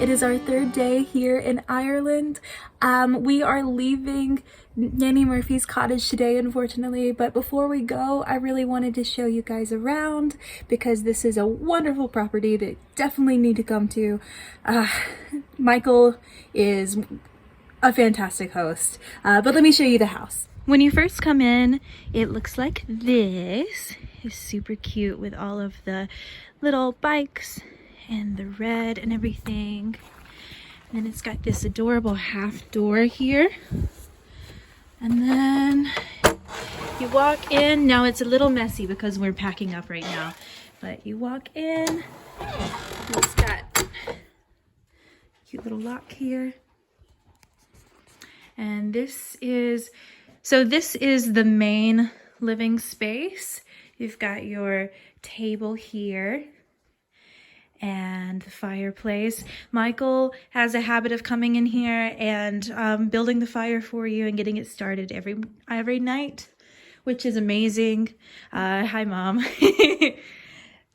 It is our third day here in Ireland. We are leaving Nanny Murphy's cottage today, unfortunately, but before we go, I really wanted to show you guys around because this is a wonderful property that definitely need to come to. Michael is a fantastic host, but let me show you the house. When you first come in, it looks like this. It's super cute with all of the little bikes and the red and everything. And then it's got this adorable half door here. And then you walk in. Now it's a little messy because we're packing up right now. But you walk in. It's got a cute little lock here. And this is the main living space. You've got your table here and the fireplace. Michael has a habit of coming in here and building the fire for you and getting it started every night, which is amazing. Hi, Mom.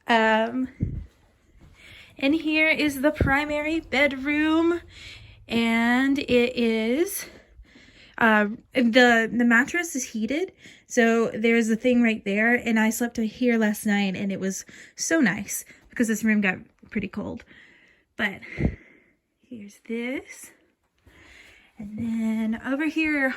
And here is the primary bedroom, and it is the mattress is heated, so there's a thing right there, and I slept here last night and it was so nice because this room got pretty cold. But here's this, and then over here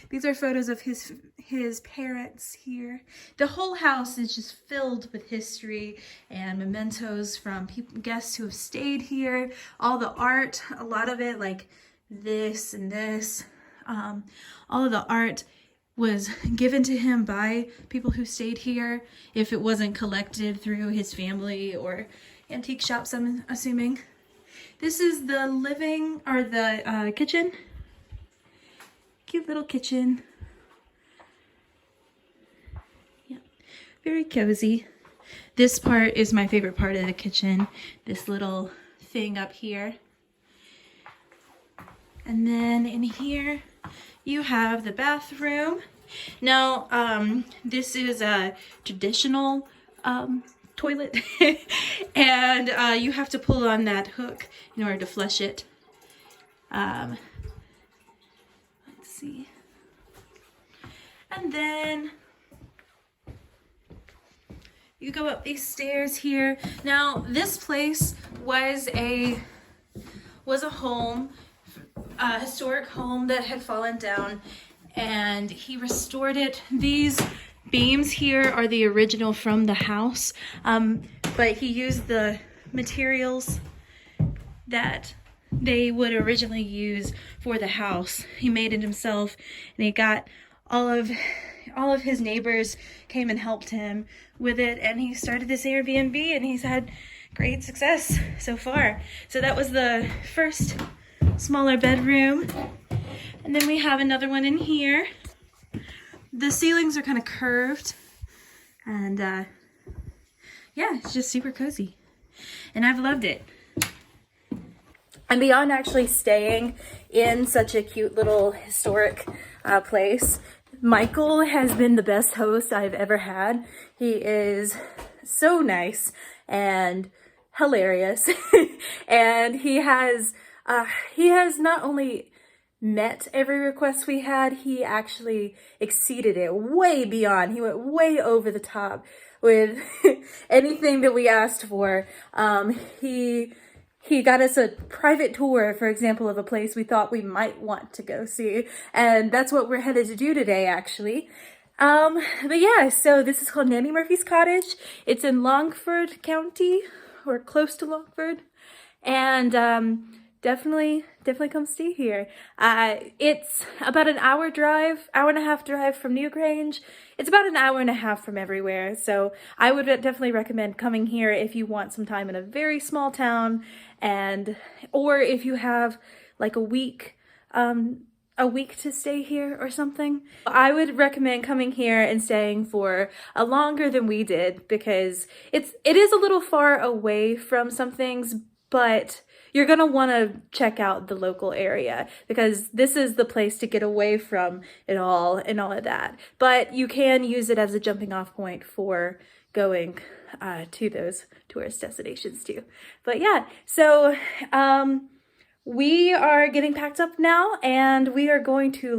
these are photos of his parents here. The whole house is just filled with history and mementos from guests who have stayed here. All the art, a lot of it, like this and this, all of the art was given to him by people who stayed here, if it wasn't collected through his family or antique shops, I'm assuming. This is the living, or the kitchen. Cute little kitchen. Yeah, very cozy. This part is my favorite part of the kitchen, this little thing up here. And then in here you have the bathroom. Now, this is a traditional toilet, and you have to pull on that hook in order to flush it. Let's see. And then you go up these stairs here. Now, this place was a home, a historic home that had fallen down, and he restored it. These beams here are the original from the house, but he used the materials that they would originally use for the house. He made it himself, and he got all of his neighbors came and helped him with it, and he started this Airbnb, and he's had great success so far. So that was the first smaller bedroom, and then we have another one in here. The ceilings are kind of curved, and yeah, it's just super cozy, and I've loved it. And beyond actually staying in such a cute little historic place, Michael has been the best host I've ever had. He is so nice and hilarious, and he has not only met every request we had, he actually exceeded it way beyond. He went way over the top with anything that we asked for. He got us a private tour, for example, of a place we thought we might want to go see, and that's what we're headed to do today, actually. But yeah, so this is called Nanny Murphy's Cottage. It's in Longford County, or close to Longford, and definitely come stay here. It's about an hour and a half drive from Newgrange. It's about an hour and a half from everywhere. So I would definitely recommend coming here if you want some time in a very small town, or if you have like a week to stay here or something. I would recommend coming here and staying for a longer than we did, because it is a little far away from some things, but you're going to want to check out the local area, because this is the place to get away from it all and all of that. But you can use it as a jumping off point for going to those tourist destinations too. But yeah, so We are getting packed up now, and we are going to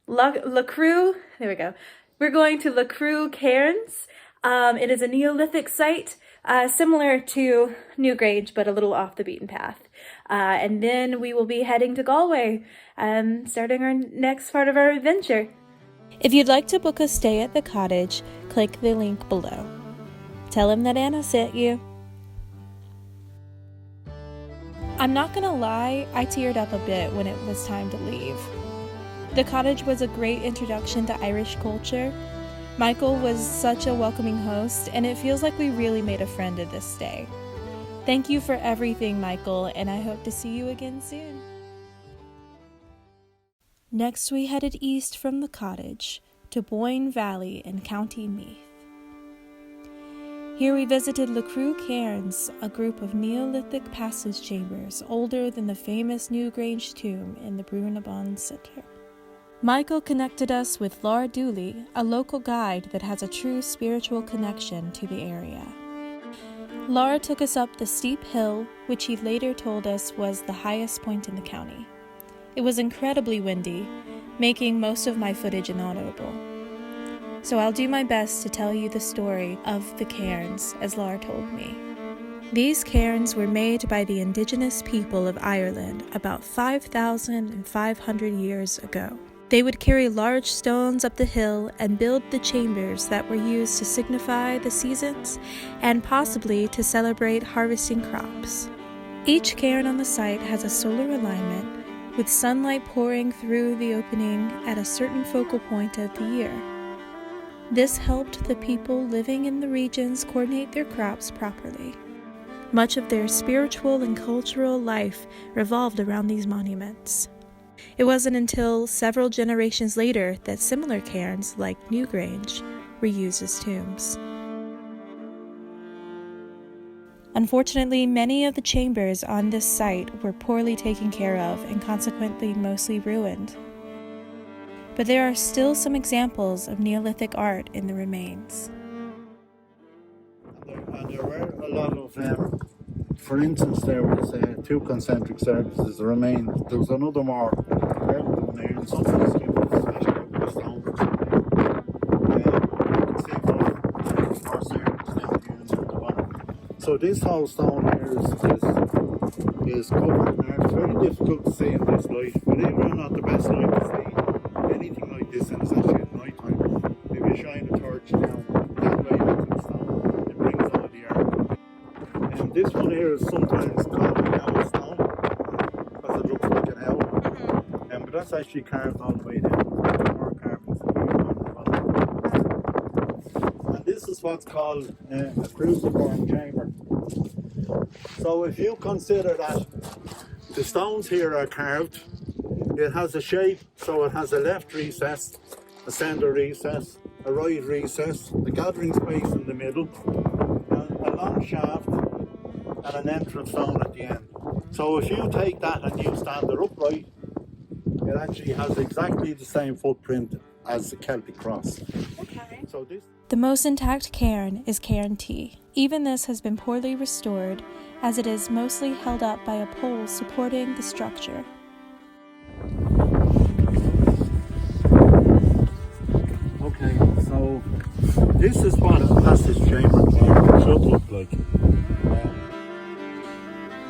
Loughcrew. There we go. We're going to Loughcrew Cairns. It is a Neolithic site, similar to Newgrange, but a little off the beaten path. And then we will be heading to Galway, starting our next part of our adventure. If you'd like to book a stay at the cottage, click the link below. Tell him that Anna sent you. I'm not gonna lie, I teared up a bit when it was time to leave. The cottage was a great introduction to Irish culture. Michael was such a welcoming host, and it feels like we really made a friend of this stay. Thank you for everything, Michael, and I hope to see you again soon. Next, we headed east from the cottage to Boyne Valley in County Meath. Here we visited Loughcrew Cairns, a group of Neolithic passage chambers older than the famous Newgrange tomb in the Brunabon Centre. Michael connected us with Laura Dooley, a local guide that has a true spiritual connection to the area. Laura took us up the steep hill, which he later told us was the highest point in the county. It was incredibly windy, making most of my footage inaudible. So I'll do my best to tell you the story of the cairns, as Laura told me. These cairns were made by the indigenous people of Ireland about 5,500 years ago. They would carry large stones up the hill and build the chambers that were used to signify the seasons and possibly to celebrate harvesting crops. Each cairn on the site has a solar alignment, with sunlight pouring through the opening at a certain focal point of the year. This helped the people living in the regions coordinate their crops properly. Much of their spiritual and cultural life revolved around these monuments. It wasn't until several generations later that similar cairns, like Newgrange, were used as tombs. Unfortunately, many of the chambers on this site were poorly taken care of and consequently mostly ruined. But there are still some examples of Neolithic art in the remains. And there were a lot of, for instance, there was two concentric surfaces remained. There was another more vertical there, and some of these cubes, especially the stones, you can see from our surface down here into the bottom. So this whole stone here is covered in art. It's very difficult to see in this light. Believe it or not, the best light to see anything like this and it's actually at night time. If you shine a torch down that way into the stone, it brings all the art. And this one here is sometimes called an owl stone because it looks like an owl. But that's actually carved all the way down. More carvings and this is what's called a cruxiform chamber. So if you consider that the stones here are carved, it has a shape, so it has a left recess, a centre recess, a right recess, a gathering space in the middle, a long shaft, and an entrance stone at the end. So if you take that and you stand it upright, it actually has exactly the same footprint as the Celtic cross. Okay. So the most intact cairn is Cairn T. Even this has been poorly restored, as it is mostly held up by a pole supporting the structure. Okay, so this is what a passage chamber should look like.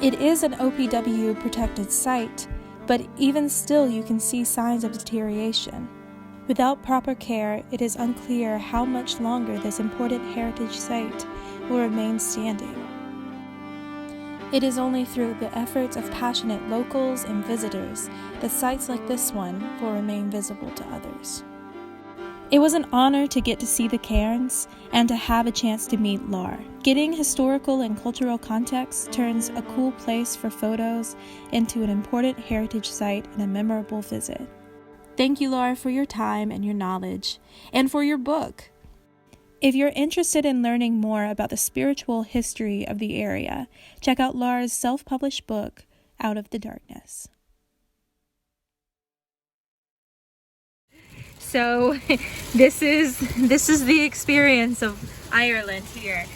It is an OPW protected site, but even still you can see signs of deterioration. Without proper care, it is unclear how much longer this important heritage site will remain standing. It is only through the efforts of passionate locals and visitors that sites like this one will remain visible to others. It was an honor to get to see the cairns and to have a chance to meet Laura. Getting historical and cultural context turns a cool place for photos into an important heritage site and a memorable visit. Thank you, Laura, for your time and your knowledge, and for your book. If you're interested in learning more about the spiritual history of the area, check out Laura's self-published book, Out of the Darkness. So this is the experience of Ireland here.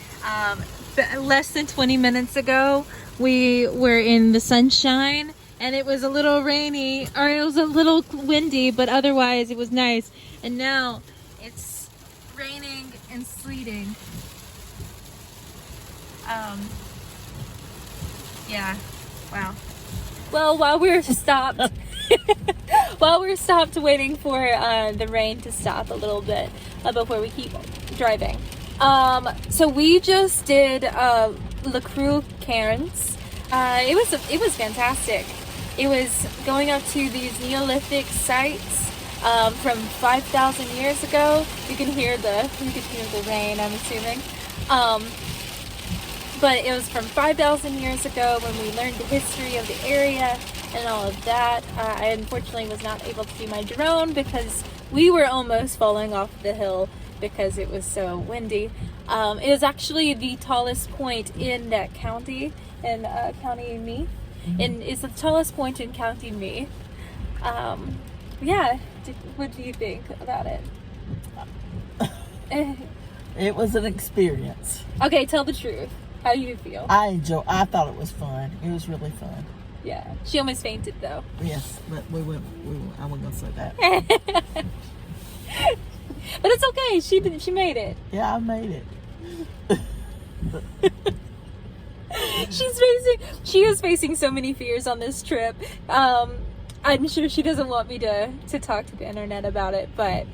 Less than 20 minutes ago, we were in the sunshine and it was a little rainy, or it was a little windy, but otherwise it was nice. And now it's raining and sleeting. Yeah, wow. Well, while we're stopped, waiting for the rain to stop a little bit before we keep driving. So we just did Loughcrew Cairns. It was fantastic. It was going up to these Neolithic sites from 5,000 years ago. You can hear the rain, I'm assuming. But it was from 5,000 years ago when we learned the history of the area and all of that. I unfortunately was not able to do my drone because we were almost falling off the hill because it was so windy. It was actually the tallest point in that county, in County Meath. And it's the tallest point in County Meath. Yeah, what do you think about it? It was an experience. Okay, tell the truth. How do you feel? I thought it was fun. It was really fun. Yeah. She almost fainted though. Yes, but I wasn't gonna say that. But it's okay. She made it. Yeah, I made it. She is facing so many fears on this trip. I'm sure she doesn't want me to talk to the internet about it, but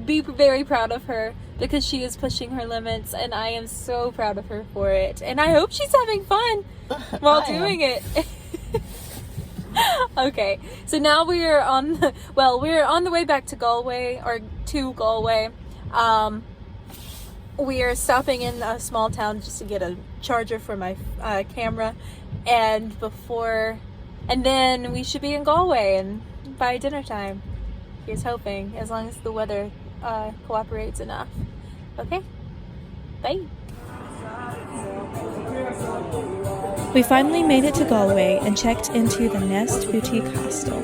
be very proud of her because she is pushing her limits, and I am so proud of her for it. And I hope she's having fun while doing it. Okay, so now we're on the way back to Galway, or to Galway. We are stopping in a small town just to get a charger for my camera, and then we should be in Galway and by dinner time. Here's hoping, as long as the weather cooperates enough. Okay, bye. We finally made it to Galway and checked into the Nest Boutique Hostel.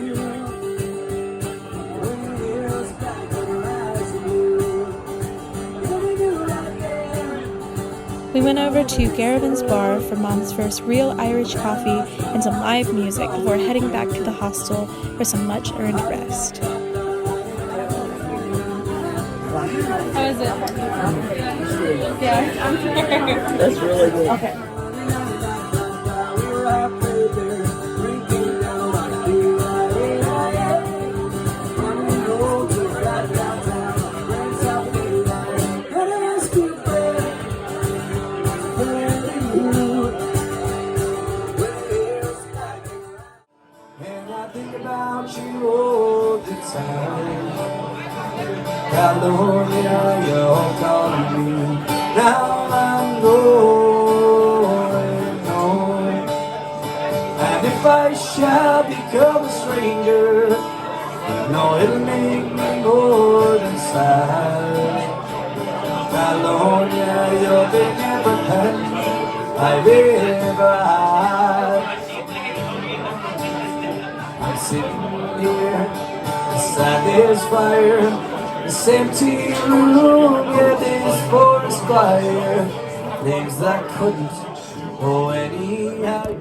We went over to Garabin's bar for Mom's first real Irish coffee and some live music before heading back to the hostel for some much-earned rest. How is it? Yeah. That's really good. Okay. California, you're calling me. Now I'm going home. And if I shall become a stranger, no, it'll make me more than sad. California, you're the everything I've ever had. I'm sitting here beside this fire, this empty room, yeah, this forest fire, flames that couldn't go any higher.